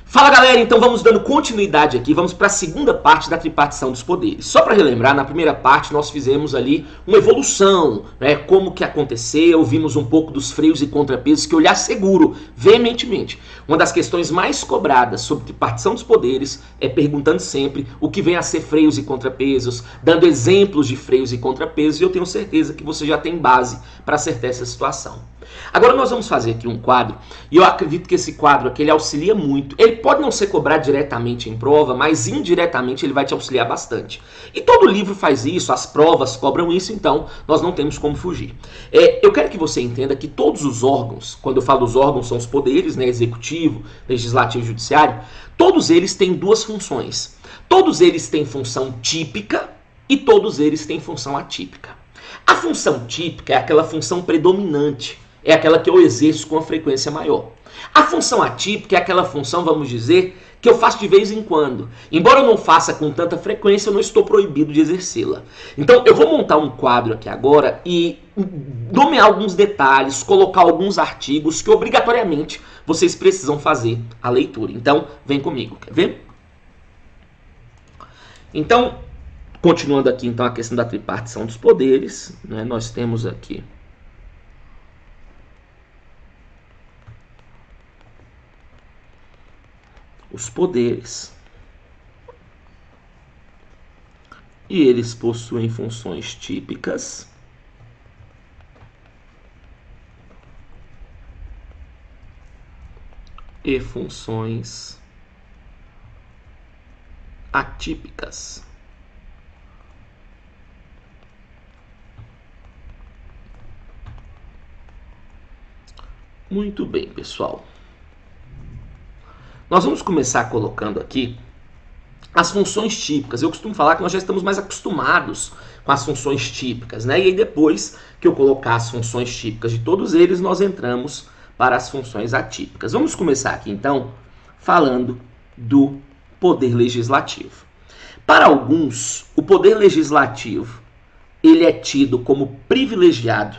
Fala galera, então vamos dando continuidade aqui, vamos para a segunda parte da tripartição dos poderes. Só para relembrar, na primeira parte nós fizemos ali uma evolução, né, como que aconteceu, vimos um pouco dos freios e contrapesos, que eu lhe asseguro veementemente, uma das questões mais cobradas sobre tripartição dos poderes é perguntando sempre o que vem a ser freios e contrapesos, dando exemplos de freios e contrapesos, e eu tenho certeza que você já tem base para acertar essa situação. Agora nós vamos fazer aqui um quadro, e eu acredito que esse quadro aqui ele auxilia muito. Ele pode não ser cobrado diretamente em prova, mas indiretamente ele vai te auxiliar bastante. E todo livro faz isso, as provas cobram isso, então nós não temos como fugir. Eu quero que você entenda que todos os órgãos, quando eu falo dos órgãos são os poderes, né, executivo, legislativo e judiciário, todos eles têm duas funções. Todos eles têm função típica e todos eles têm função atípica. A função típica é aquela função predominante, é aquela que eu exerço com a frequência maior. A função atípica é aquela função, vamos dizer, que eu faço de vez em quando. Embora eu não faça com tanta frequência, eu não estou proibido de exercê-la. Então eu vou montar um quadro aqui agora e nomear alguns detalhes, colocar alguns artigos que obrigatoriamente vocês precisam fazer a leitura. Então vem comigo, quer ver? Então, continuando aqui então a questão da tripartição dos poderes, né, nós temos aqui os poderes, e eles possuem funções típicas e funções atípicas. Muito bem, pessoal. Nós vamos começar colocando aqui as funções típicas. Eu costumo falar que nós já estamos mais acostumados com as funções típicas, né? E aí depois que eu colocar as funções típicas de todos eles, nós entramos para as funções atípicas. Vamos começar aqui então falando do poder legislativo. Para alguns, o poder legislativo ele é tido como privilegiado.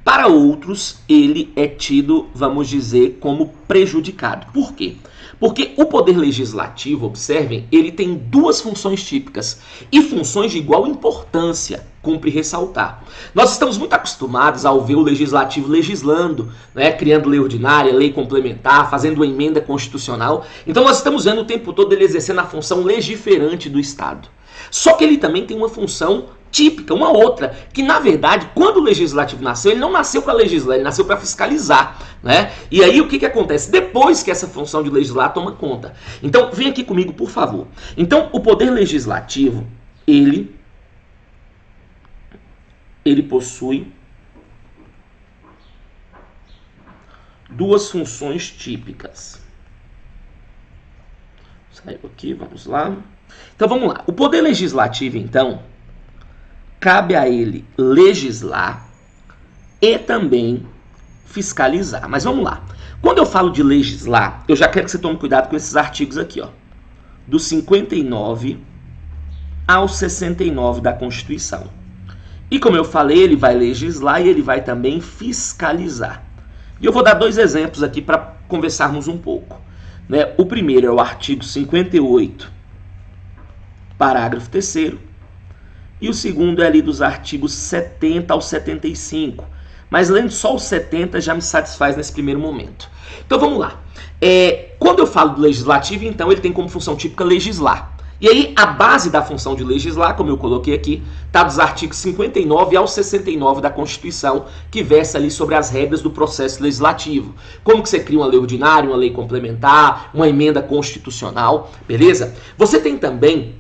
Para outros, ele é tido, vamos dizer, como prejudicado. Por quê? Porque o poder legislativo, observem, ele tem duas funções típicas e funções de igual importância, cumpre ressaltar. Nós estamos muito acostumados ao ver o legislativo legislando, né, criando lei ordinária, lei complementar, fazendo uma emenda constitucional. Então nós estamos vendo o tempo todo ele exercendo a função legiferante do Estado. Só que ele também tem uma função típica, uma outra, que na verdade, quando o legislativo nasceu, ele não nasceu para legislar, ele nasceu para fiscalizar, né? E aí o que acontece? Depois que essa função de legislar toma conta. Então, vem aqui comigo, por favor. Então, o poder legislativo, ele possui duas funções típicas. Saiu aqui, vamos lá. Então, vamos lá. O poder legislativo, então, cabe a ele legislar e também fiscalizar. Mas vamos lá. Quando eu falo de legislar, eu já quero que você tome cuidado com esses artigos aqui, ó, do 59 ao 69 da Constituição. E como eu falei, ele vai legislar e ele vai também fiscalizar. E eu vou dar dois exemplos aqui para conversarmos um pouco, né? O primeiro é o artigo 58, parágrafo 3º. E o segundo é ali dos artigos 70 ao 75. Mas lendo só os 70 já me satisfaz nesse primeiro momento. Então vamos lá. Quando eu falo do legislativo, então ele tem como função típica legislar. E aí a base da função de legislar, como eu coloquei aqui, está dos artigos 59 ao 69 da Constituição, que versa ali sobre as regras do processo legislativo. Como que você cria uma lei ordinária, uma lei complementar, uma emenda constitucional, beleza? Você tem também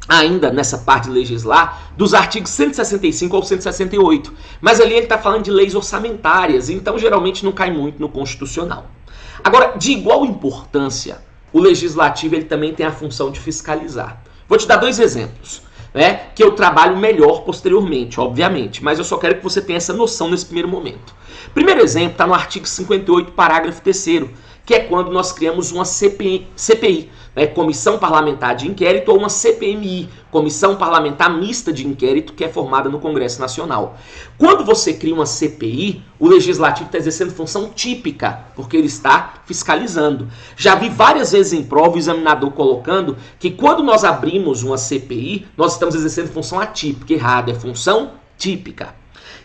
ainda nessa parte de legislar, dos artigos 165 ao 168. Mas ali ele está falando de leis orçamentárias, então geralmente não cai muito no constitucional. Agora, de igual importância, o legislativo ele também tem a função de fiscalizar. Vou te dar dois exemplos, né, que eu trabalho melhor posteriormente, obviamente, mas eu só quero que você tenha essa noção nesse primeiro momento. Primeiro exemplo está no artigo 58, parágrafo 3º, que é quando nós criamos uma CPI, né, Comissão Parlamentar de Inquérito, ou uma CPMI, Comissão Parlamentar Mista de Inquérito, que é formada no Congresso Nacional. Quando você cria uma CPI, o Legislativo está exercendo função típica, porque ele está fiscalizando. Já vi várias vezes em prova o examinador colocando que quando nós abrimos uma CPI, nós estamos exercendo função atípica. Errado, é função típica.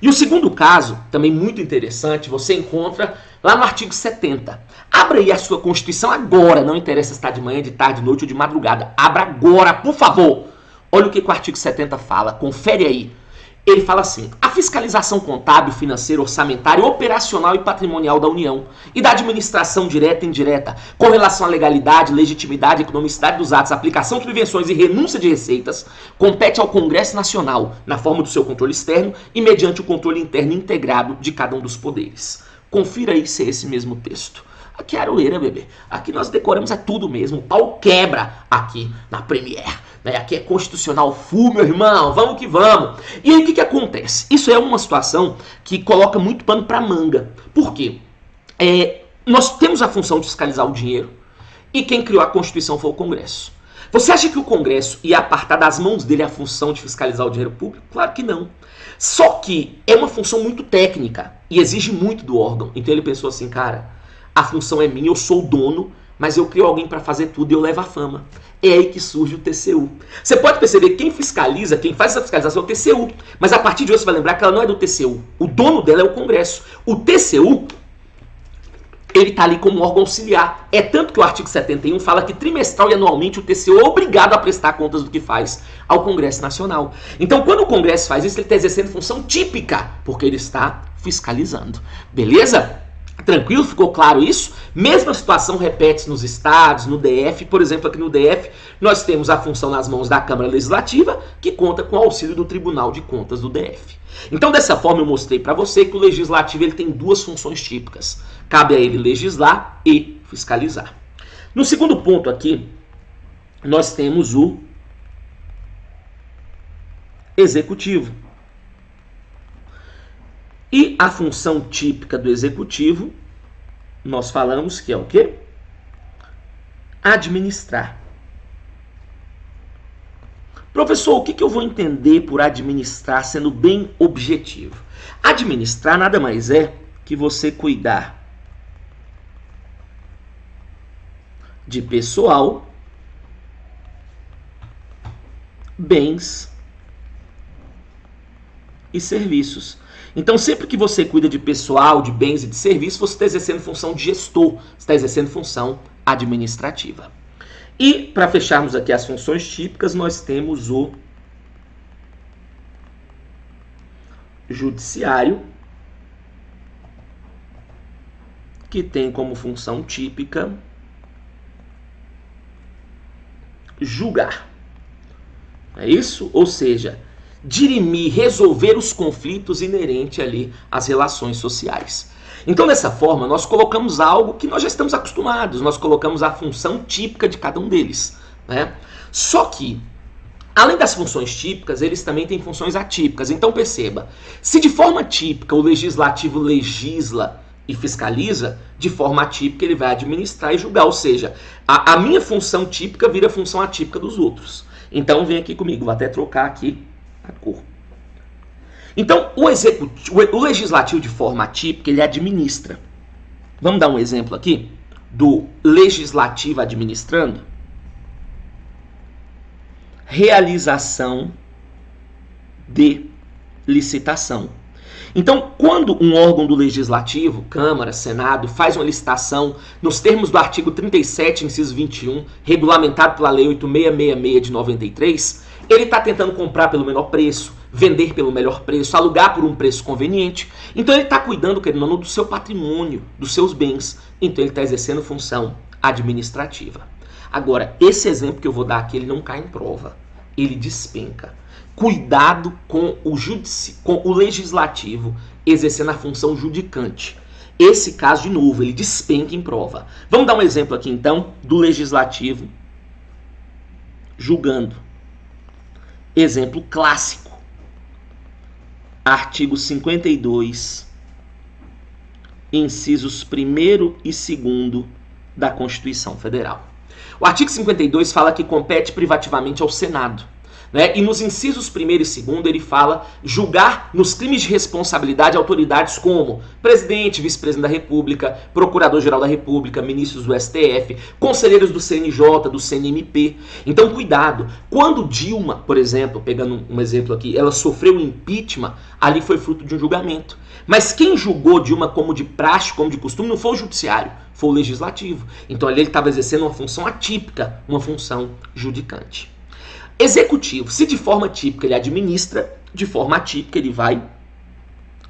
E o segundo caso, também muito interessante, você encontra lá no artigo 70. Abra aí a sua Constituição agora, não interessa se está de manhã, de tarde, de noite ou de madrugada. Abra agora, por favor. Olha o que o artigo 70 fala, confere aí. Ele fala assim: a fiscalização contábil, financeira, orçamentária, operacional e patrimonial da União e da administração direta e indireta, com relação à legalidade, legitimidade, economicidade dos atos, aplicação de prevenções e renúncia de receitas, compete ao Congresso Nacional, na forma do seu controle externo e mediante o controle interno integrado de cada um dos poderes. Confira aí se é esse mesmo texto. Aqui é Aroeira, bebê. Aqui nós decoramos é tudo mesmo. O pau quebra aqui na Premiere. Né? Aqui é constitucional full, meu irmão. Vamos que vamos. E aí o que acontece? Isso é uma situação que coloca muito pano para manga. Por quê? Nós temos a função de fiscalizar o dinheiro e quem criou a Constituição foi o Congresso. Você acha que o Congresso ia apartar das mãos dele a função de fiscalizar o dinheiro público? Claro que não. Só que é uma função muito técnica e exige muito do órgão. Então ele pensou assim, cara, a função é minha, eu sou o dono, mas eu crio alguém para fazer tudo e eu levo a fama. É aí que surge o TCU. Você pode perceber que quem fiscaliza, quem faz essa fiscalização é o TCU. Mas a partir de hoje você vai lembrar que ela não é do TCU. O dono dela é o Congresso. O TCU, ele está ali como um órgão auxiliar. É tanto que o artigo 71 fala que trimestral e anualmente o TCU é obrigado a prestar contas do que faz ao Congresso Nacional. Então, quando o Congresso faz isso, ele está exercendo função típica, porque ele está fiscalizando. Beleza? Tranquilo? Ficou claro isso? Mesma situação repete-se nos estados, no DF. Por exemplo, aqui no DF, nós temos a função nas mãos da Câmara Legislativa, que conta com o auxílio do Tribunal de Contas do DF. Então, dessa forma, eu mostrei para você que o Legislativo ele tem duas funções típicas. Cabe a ele legislar e fiscalizar. No segundo ponto aqui, nós temos o Executivo. E a função típica do Executivo, nós falamos que é o quê? Administrar. Professor, o que eu vou entender por administrar, sendo bem objetivo? Administrar nada mais é que você cuidar de pessoal, bens e serviços. Então, sempre que você cuida de pessoal, de bens e de serviços, você está exercendo função de gestor, você está exercendo função administrativa. E, para fecharmos aqui as funções típicas, nós temos o Judiciário, que tem como função típica julgar. É isso? Ou seja, dirimir, resolver os conflitos inerentes ali às relações sociais. Então, dessa forma, nós colocamos algo que nós já estamos acostumados, nós colocamos a função típica de cada um deles, né? Só que, além das funções típicas, eles também têm funções atípicas. Então, perceba, se de forma típica o legislativo legisla e fiscaliza, de forma atípica ele vai administrar e julgar, ou seja, a minha função típica vira função atípica dos outros. Então, vem aqui comigo, vou até trocar aqui a cor. Então, o legislativo de forma atípica, ele administra. Vamos dar um exemplo aqui do legislativo administrando? Realização de licitação. Então, quando um órgão do Legislativo, Câmara, Senado, faz uma licitação nos termos do artigo 37, inciso 21, regulamentado pela Lei 8666 de 93, ele está tentando comprar pelo menor preço, vender pelo melhor preço, alugar por um preço conveniente. Então, ele está cuidando, querendo ou não, do seu patrimônio, dos seus bens. Então, ele está exercendo função administrativa. Agora, esse exemplo que eu vou dar aqui, ele não cai em prova. Ele despenca. Cuidado com o legislativo exercendo a função judicante. Esse caso, de novo, ele despenca em prova. Vamos dar um exemplo aqui, então, do legislativo julgando. Exemplo clássico. Artigo 52, incisos 1º e 2º da Constituição Federal. O artigo 52 fala que compete privativamente ao Senado, né? E nos incisos 1º e 2º ele fala julgar nos crimes de responsabilidade autoridades como presidente, vice-presidente da República, procurador-geral da República, ministros do STF, conselheiros do CNJ, do CNMP. Então cuidado, quando Dilma, por exemplo, pegando um exemplo aqui, ela sofreu impeachment, ali foi fruto de um julgamento. Mas quem julgou Dilma como de praxe, como de costume, não foi o judiciário, foi o legislativo. Então ali ele estava exercendo uma função atípica, uma função judicante. Executivo, se de forma típica ele administra, de forma atípica ele vai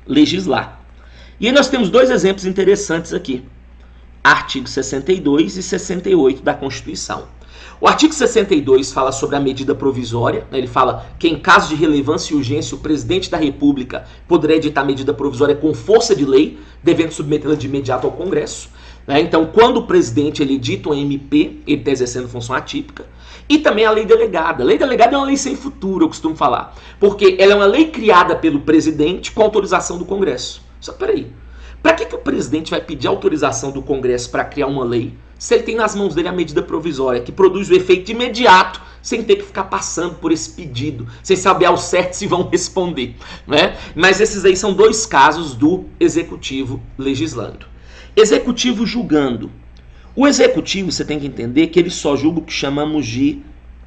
legislar. E aí nós temos dois exemplos interessantes aqui. Artigo 62 e 68 da Constituição. O artigo 62 fala sobre a medida provisória, né? Ele fala que em caso de relevância e urgência o presidente da República poderá editar medida provisória com força de lei, devendo submetê-la de imediato ao Congresso. Né? Então, quando o presidente ele edita um MP, ele está exercendo função atípica. E também a lei delegada. A lei delegada é uma lei sem futuro, eu costumo falar. Porque ela é uma lei criada pelo presidente com autorização do Congresso. Só que peraí, para que o presidente vai pedir autorização do Congresso para criar uma lei se ele tem nas mãos dele a medida provisória, que produz o efeito imediato, sem ter que ficar passando por esse pedido, sem saber ao certo se vão responder, né? Mas esses aí são dois casos do executivo legislando. Executivo julgando. O executivo, você tem que entender que ele só julga o que chamamos de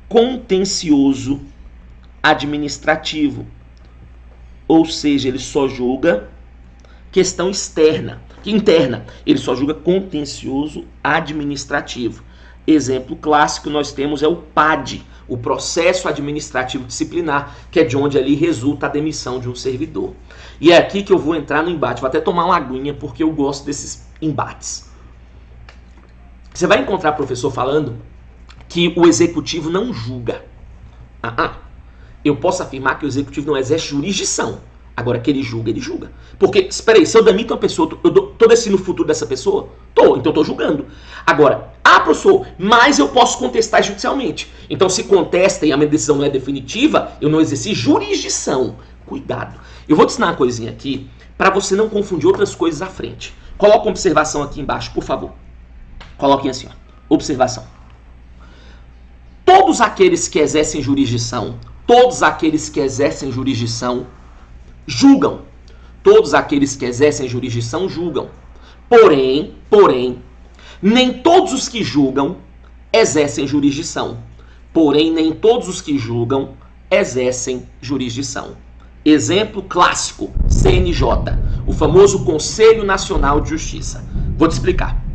contencioso administrativo. Ou seja, ele só julga questão externa, interna. Ele só julga contencioso administrativo. Exemplo clássico que nós temos é o PAD, o processo administrativo disciplinar, que é de onde ali resulta a demissão de um servidor. E é aqui que eu vou entrar no embate. Vou até tomar uma aguinha porque eu gosto desses embates. Você vai encontrar professor falando que o executivo não julga. Eu posso afirmar que o executivo não exerce jurisdição. Agora que ele julga, ele julga. Porque, espera aí, se eu demito uma pessoa, eu tô decidindo o futuro dessa pessoa? Então eu tô julgando. Agora, professor, mas eu posso contestar judicialmente. Então se contesta e a minha decisão não é definitiva, eu não exerci jurisdição. Cuidado. Eu vou te ensinar uma coisinha aqui para você não confundir outras coisas à frente. Coloca uma observação aqui embaixo, por favor. Coloquem assim, ó. Observação. Todos aqueles que exercem jurisdição, julgam. Todos aqueles que exercem jurisdição julgam. Porém, nem todos os que julgam exercem jurisdição. Porém, nem todos os que julgam exercem jurisdição. Exemplo clássico, CNJ, o famoso Conselho Nacional de Justiça. Vou te explicar.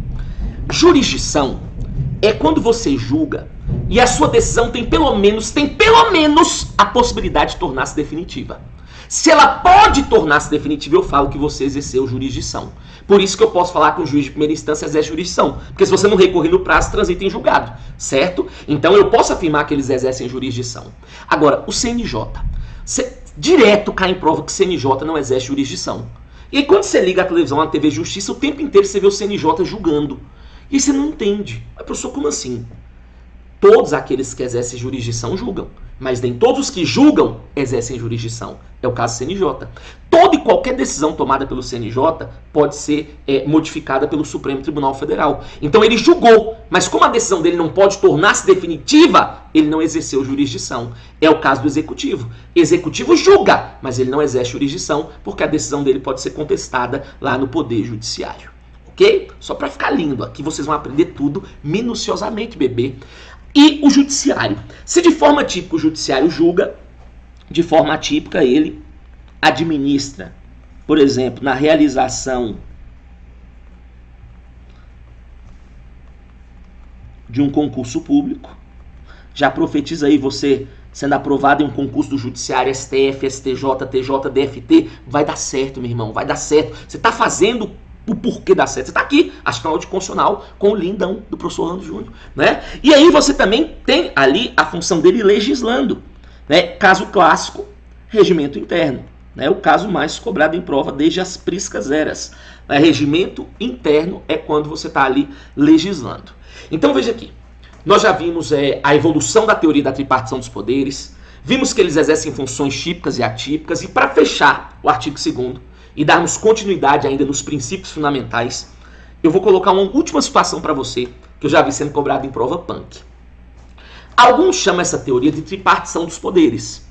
Jurisdição é quando você julga e a sua decisão tem pelo menos a possibilidade de tornar-se definitiva. Se ela pode tornar-se definitiva, eu falo que você exerceu jurisdição. Por isso que eu posso falar que o juiz de primeira instância exerce jurisdição. Porque se você não recorrer no prazo, transita em julgado. Certo? Então eu posso afirmar que eles exercem jurisdição. Agora, o CNJ. Direto cai em prova que o CNJ não exerce jurisdição. E aí quando você liga a televisão na TV Justiça, o tempo inteiro você vê o CNJ julgando. E você não entende. Mas, professor, como assim? Todos aqueles que exercem jurisdição julgam. Mas nem todos os que julgam exercem jurisdição. É o caso do CNJ. Toda e qualquer decisão tomada pelo CNJ pode ser modificada pelo Supremo Tribunal Federal. Então ele julgou, mas como a decisão dele não pode tornar-se definitiva, ele não exerceu jurisdição. É o caso do Executivo. Executivo julga, mas ele não exerce jurisdição porque a decisão dele pode ser contestada lá no Poder Judiciário. Ok? Só para ficar lindo. Aqui vocês vão aprender tudo minuciosamente, bebê. E o judiciário. Se de forma típica o judiciário julga, de forma atípica ele administra. Por exemplo, na realização de um concurso público. Já profetiza aí você sendo aprovado em um concurso do judiciário, STF, STJ, TJ, DFT. Vai dar certo, meu irmão, vai dar certo. Você está fazendo o porquê dá certo. Você está aqui, assistindo aula constitucional com o lindão do professor Orlando Júnior, né? E aí você também tem ali a função dele legislando, né? Caso clássico, regimento interno, né? O caso mais cobrado em prova desde as priscas eras. Regimento interno é quando você está ali legislando. Então veja aqui, nós já vimos a evolução da teoria da tripartição dos poderes, vimos que eles exercem funções típicas e atípicas, e para fechar o artigo 2º, e darmos continuidade ainda nos princípios fundamentais, eu vou colocar uma última situação para você, que eu já vi sendo cobrado em prova punk. Alguns chamam essa teoria de tripartição dos poderes.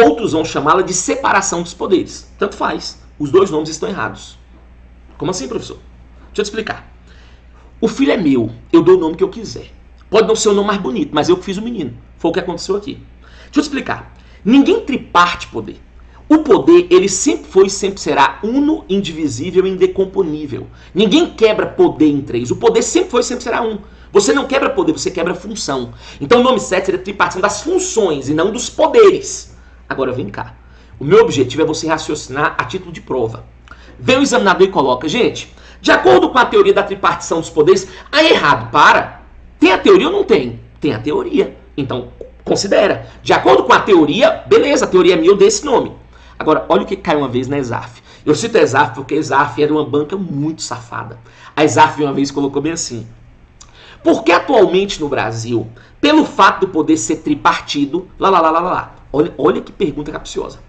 Outros vão chamá-la de separação dos poderes. Tanto faz. Os dois nomes estão errados. Como assim, professor? Deixa eu te explicar. O filho é meu. Eu dou o nome que eu quiser. Pode não ser o nome mais bonito, mas eu que fiz o menino. Foi o que aconteceu aqui. Deixa eu te explicar. Ninguém triparte poder. O poder, ele sempre foi e sempre será uno, indivisível e indecomponível. Ninguém quebra poder em três. O poder sempre foi e sempre será um. Você não quebra poder, você quebra função. Então o nome certo seria tripartição das funções e não dos poderes. Agora vem cá. O meu objetivo é você raciocinar a título de prova. Vem o examinador e coloca, gente, de acordo com a teoria da tripartição dos poderes, errado, para. Tem a teoria ou não tem? Tem a teoria. Então, considera. De acordo com a teoria, beleza, a teoria é minha, eu dei esse nome. Agora, olha o que caiu uma vez na ESAF. Eu cito a ESAF porque a ESAF era uma banca muito safada. A ESAF uma vez colocou bem assim. Porque atualmente no Brasil, pelo fato do poder ser tripartido, olha que pergunta capciosa.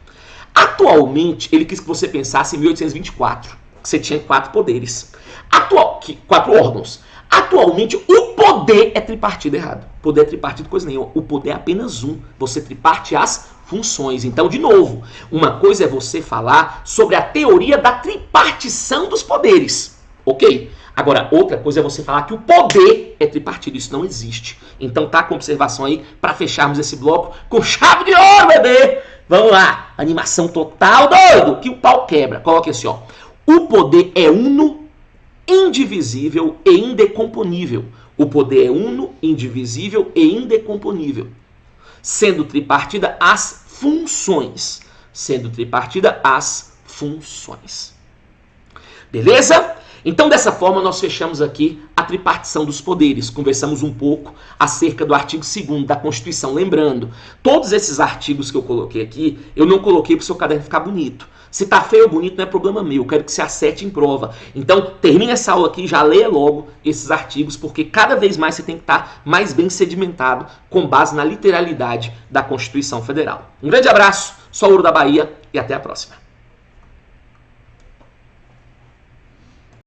Atualmente, ele quis que você pensasse em 1824, que você tinha 4 poderes. 4 órgãos. Atualmente, o poder é tripartido errado. Poder é tripartido coisa nenhuma. O poder é apenas um. Você triparte as funções. Então, de novo, uma coisa é você falar sobre a teoria da tripartição dos poderes. Ok? Agora, outra coisa é você falar que o poder é tripartido. Isso não existe. Então, tá com observação aí para fecharmos esse bloco com chave de ouro, bebê! Vamos lá. Animação total, doido! Que o pau quebra. Coloque assim, ó. O poder é uno, indivisível e indecomponível. O poder é uno, indivisível e indecomponível. Sendo tripartida as funções. Sendo tripartida as funções. Beleza? Então, dessa forma, nós fechamos aqui a tripartição dos poderes. Conversamos um pouco acerca do artigo 2º da Constituição. Lembrando, todos esses artigos que eu coloquei aqui, eu não coloquei para o seu caderno ficar bonito. Se tá feio ou bonito não é problema meu, eu quero que você acerte em prova. Então, termine essa aula aqui e já leia logo esses artigos, porque cada vez mais você tem que estar mais bem sedimentado com base na literalidade da Constituição Federal. Um grande abraço, sou Ouro da Bahia e até a próxima.